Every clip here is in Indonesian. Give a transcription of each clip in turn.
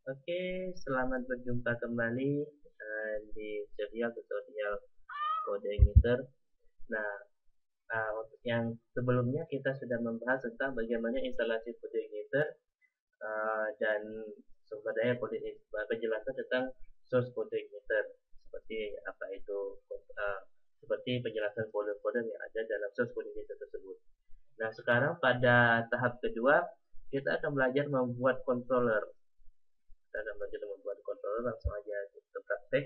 Oke, selamat berjumpa kembali di serial tutorial kode emitter. Nah, untuk yang sebelumnya kita sudah membahas tentang bagaimana instalasi kode emitter dan sumber daya kode penjelasan tentang source kode emitter, seperti apa itu, seperti penjelasan kode-kode yang ada dalam source kode emitter tersebut. Nah, sekarang pada tahap kedua kita akan belajar membuat controller. Kita akan belajar membuat controller, langsung aja kita praktek.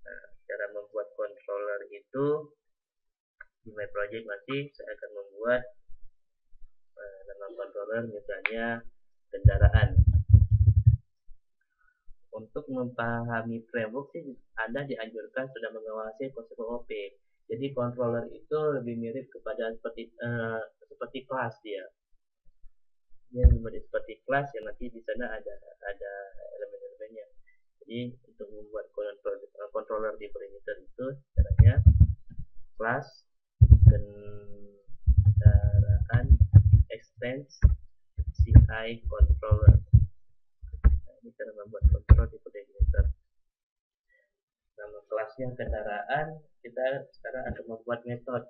Nah, cara membuat controller itu di my project masih saya akan membuat nama controller misalnya kendaraan. Untuk memahami framework sih Anda dianjurkan sudah mengawasi konsep OOP. Jadi controller itu lebih mirip kepada seperti kelas dia. Dia seperti kelas yang nanti di sana ada elemen-elemennya. Jadi untuk membuat controller di perimeter itu caranya class kendaraan extends CI controller. Nah, ini cara membuat controller di perimeter. Nama kelasnya kendaraan, kita sekarang akan membuat metode.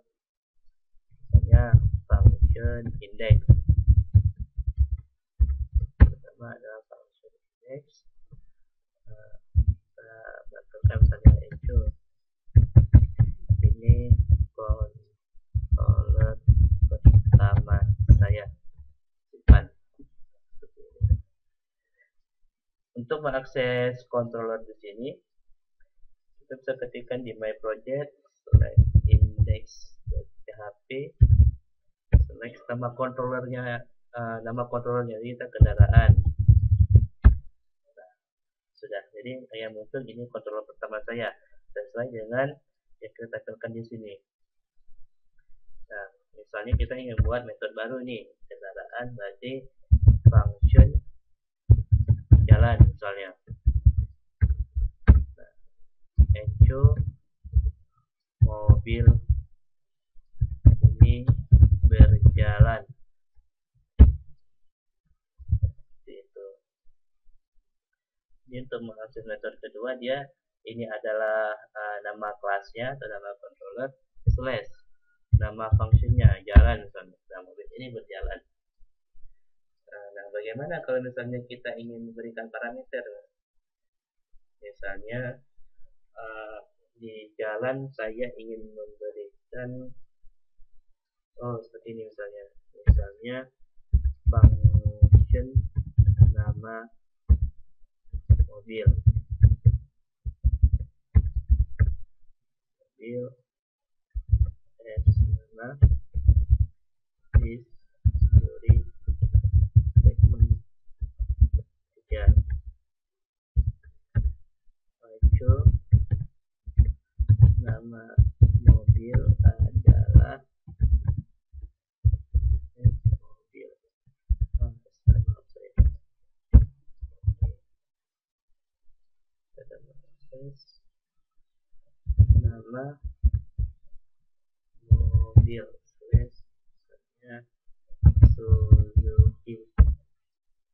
Misalnya function index. Pertama adalah function index. Kita bakal misalnya echo. Ini controller pertama saya. Simpan. Untuk mengakses controller di sini, kita bisa ketikkan di my project, select index.php, select nama controllernya, ini kita kendaraan. Nah, sudah, jadi yang muncul ini controller pertama saya sesuai dengan yang kita tampilkan di sini. Nah, misalnya kita ingin buat metode baru nih, kendaraan berarti function jalan misalnya. Nah, echo mobil ini berjalan. Seperti itu. Ini untuk mengakses metode kedua, dia ini adalah nama kelasnya atau nama controller slash nama fungsinya jalan misalnya. Nah, mobil ini berjalan. Nah, bagaimana kalau misalnya kita ingin memberikan parameter? Misalnya di jalan saya ingin memberikan seperti ini misalnya function nama mobil as nama is theory segment 3 echo nama mobil adalah mobil. Nama mobil misalnya Suzuki.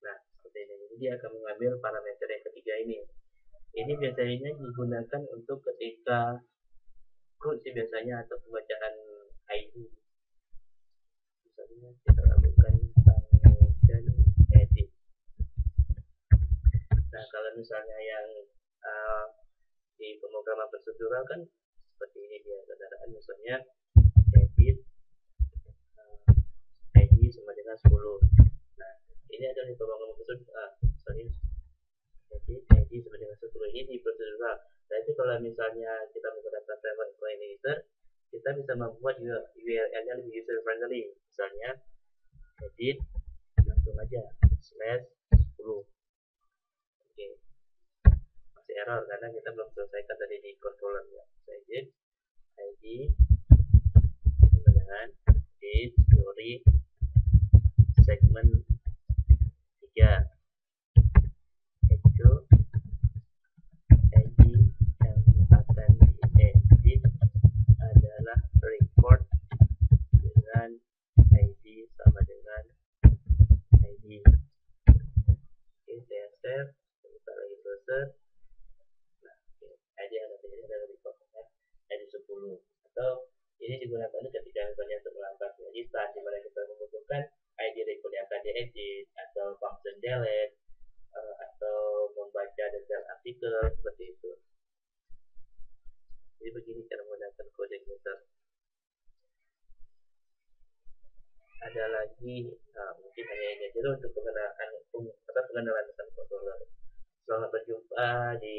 Nah, seperti ini. Jadi dia akan mengambil parameter yang ketiga ini. Ini biasanya digunakan untuk ketika code sih biasanya atau pembacaan ID. Misalnya kita lakukan function edit. Nah, kalau misalnya yang di pemrograman prosedural kan seperti ini dia kendaraan misalnya edit ID sama dengan 10. Nah, ini adalah di pemrograman prosedural. Edit ID sama dengan 10 ini di prosedural. Jadi kalau misalnya kita menggunakan framework coordinator, kita bisa membuat URL-nya lebih user friendly. Misalnya edit langsung aja /10. Oke. Masih error karena kita belum selesaikan tadi di controllernya. Edit ID sama dengan edit theory segment 3 echo ID yang akan diedit adalah record dengan ID sama dengan ID. Oke, saya F, kita lagi browser. Nah, ID yang nantinya adalah record ID 10, atau ini digunakan ketika misalnya untuk melangkah ke listan di mana kita membutuhkan ID record yang akan diedit, atau function delete, atau membaca detail artikel seperti itu. Jadi begini cara menggunakan codec meter. Ada lagi, mungkin hanya ini aja untuk pengenalan controller. Selamat berjumpa di